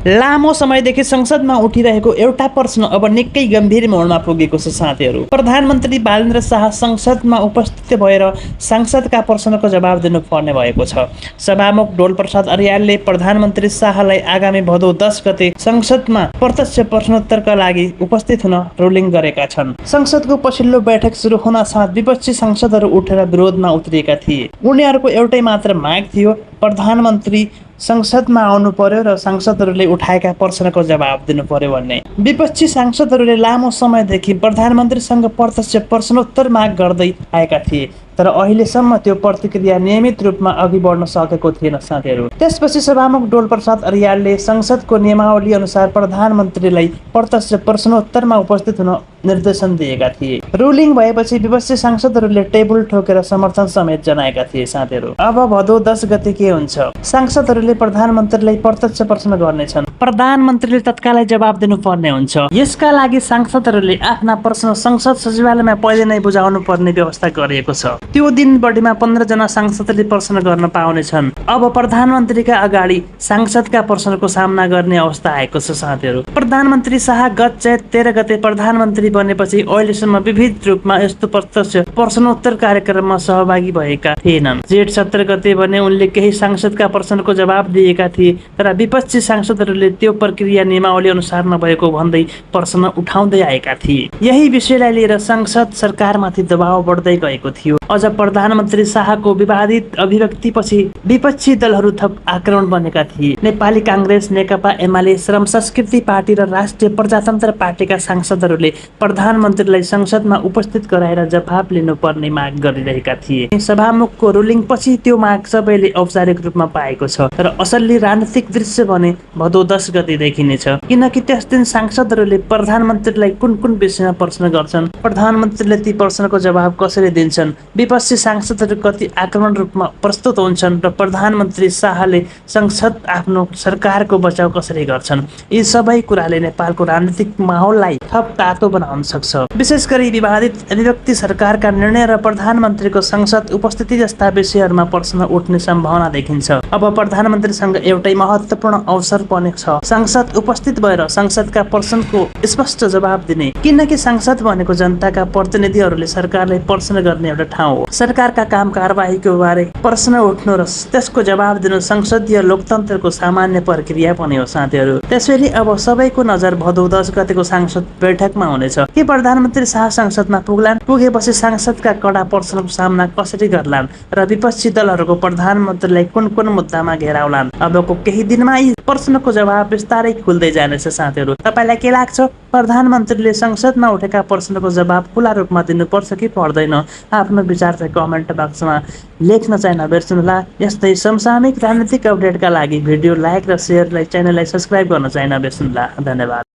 लामो समयदेखि संसदमा उठिरहेको एउटा प्रश्न अब निकै गम्भीर मोडमा पुगेको छ साथीहरू। प्रधानमन्त्री बालेन्द्र शाह संसदमा उपस्थित भएर सांसदका प्रश्नको जवाब दिनुपर्ने भएको छ। सभामुख डोलप्रसाद अर्यालले प्रधानमन्त्री शाहलाई आगामी भदौ 10 गते संसदमा प्रत्यक्ष प्रश्नोत्तरका लागि उपस्थित हुन रुलिङ गरेका छन्। संसदको पछिल्लो बैठक सुरु हुन साथ विपक्षी सांसदहरू उठेर विरोधमा उत्रिएका थिए। उनीहरूको एउटै मात्र माग थियो, प्रधानमन्त्री संसदमा आउनु पर्यो र सांसदहरूले उठाएका प्रश्नको जवाब दिनु पर्यो भन्ने। विपक्षी सांसदहरूले लामो समयदेखि प्रधानमन्त्रीसँग प्रत्यक्ष प्रश्नोत्तर माग गर्दै आएका थिए, तर अहिलेसम्म त्यो प्रतिक्रिया नियमित रूपमा अघि बढ्न सकेको थिएन साथीहरू। त्यसपछि सभामुख डोलप्रसाद अर्यालले संसदको नियमावली अनुसार प्रधानमन्त्रीलाई प्रत्यक्ष प्रश्नोत्तरमा उपस्थित हुन निर्देशन दिएका थिए। रुलिङ भएपछि विपक्षी सांसदहरूले टेबल ठोकेर समर्थन समेत जनाएका थिए साथीहरू। अब भदौ 10 गते के हुन्छ? सांसदहरूले प्रधानमन्त्रीलाई प्रत्यक्ष प्रश्न गर्नेछन्। प्रधानमन्त्रीले तत्कालै जवाब दिनुपर्ने हुन्छ। यसका लागि सांसदहरूले आफ्ना प्रश्न संसद सचिवालयमा पहिले नै बुझाउनु पर्ने व्यवस्था गरिएको छ। त्यो दिन बढीमा 15 जना सांसदले प्रश्न गर्न पाउनेछन्। अब प्रधानमन्त्रीका अगाडि सांसदका प्रश्नको सामना गर्ने अवस्था आएको छ साथीहरू। प्रधानमन्त्री शाह गत चैत 13 गते प्रधानमन्त्री बनेपछि अहिलेसम्म विविध रूपमा यस्तो प्रत्यक्ष प्रश्नोत्तर कार्यक्रममा सहभागी भएका थिएनन्। जेठ 17 गते भने उनले केही सांसदका प्रश्नको जवाब दिएका थिए, तर विपक्षी सांसदहरूले त्यो प्रक्रिया नियमावली अनुसार नभएको भन्दै प्रश्न उठाउँदै आएका थिए। यही विषयलाई लिएर संसद सरकारमाथि दबाव बढ्दै गएको थियो। अझ प्रधानमन्त्री शाहको विवादित अभिव्यक्तिपछि विपक्षी दलहरू थप आक्रमण बनेका थिए। नेपाली काङ्ग्रेस, नेकपा एमाले, श्रम संस्कृति पार्टी र राष्ट्रिय प्रजातन्त्र पार्टीका सांसदहरूले प्रधानमन्त्रीलाई संसदमा उपस्थित गराएर जवाफ लिनुपर्ने माग गरिरहेका थिए। सभामुखको रुलिङ पछि त्यो माग सबैले औपचारिक रूपमा पाएको छ, तर असली राजनीतिक दृश्य भने भदौ 10 गते देखिनेछ। किनकि त्यस दिन सांसदहरूले प्रधानमन्त्रीलाई कुन कुन विषयमा प्रश्न गर्छन्, प्रधानमन्त्रीले ती प्रश्नको जवाब कसरी दिन्छन्, विपक्षी सांसदहरू कति आक्रमण रूपमा प्रस्तुत हुन्छन् र प्रधानमन्त्री शाहले संसद आफ्नो सरकारको बचाउ कसरी गर्छन्, यी सबै कुराले नेपालको राजनीतिक माहौललाई थप तातो बनाउन सक्छ। विशेष गरी विवादित अभिव्यक्ति, सरकारका निर्णय र प्रधानमन्त्रीको संसद उपस्थिति जस्ता विषयहरूमा प्रश्न उठ्ने सम्भावना देखिन्छ। अब प्रधानमन्त्रीसँग एउटै महत्त्वपूर्ण अवसर पनि छ, संसद उपस्थित भएर संसदका प्रश्नको स्पष्ट जवाब दिने। किनकि संसद भनेको जनताका प्रतिनिधिहरूले सरकारलाई प्रश्न गर्ने एउटा ठाउँ हो। सरकारका काम कारबाहीको बारे प्रश्न उठ्नु र त्यसको जवाब दिनु संसदीय लोकतन्त्रको सामान्य प्रक्रिया पनि हो साथीहरू। त्यसैले अब सबैको नजर भदौ 10 गतेको सांसद बैठकमा हुनेछ। के प्रधानमन्त्री शाह संसदमा पुग्लान्, पुगेपछि सांसदका कडा प्रश्नको सामना कसरी गर्लान् र विपक्षी दलहरूको प्रधानमन्त्रीलाई कुन कुन मुद्दामा घेराउलान्। अबको केही दिनमा यी प्रश्नको जवाब बिस्तारै खुल्दै जानेछ साथीहरू। तपाईँलाई के लाग्छ? प्रधानमन्त्रीले संसदमा उठेका प्रश्नको जवाब खुला रूपमा दिनुपर्छ कि पर्दैन? आफ्नो विचार चाहिँ कमेन्ट बक्समा लेख्न चाहिँ नबिर्सनुहोला। यस्तै समसामयिक राजनीतिक अपडेटका लागि भिडियो लाइक र सेयरलाई च्यानललाई सब्स्क्राइब गर्न चाहिँ नबिर्सनुहोला। धन्यवाद।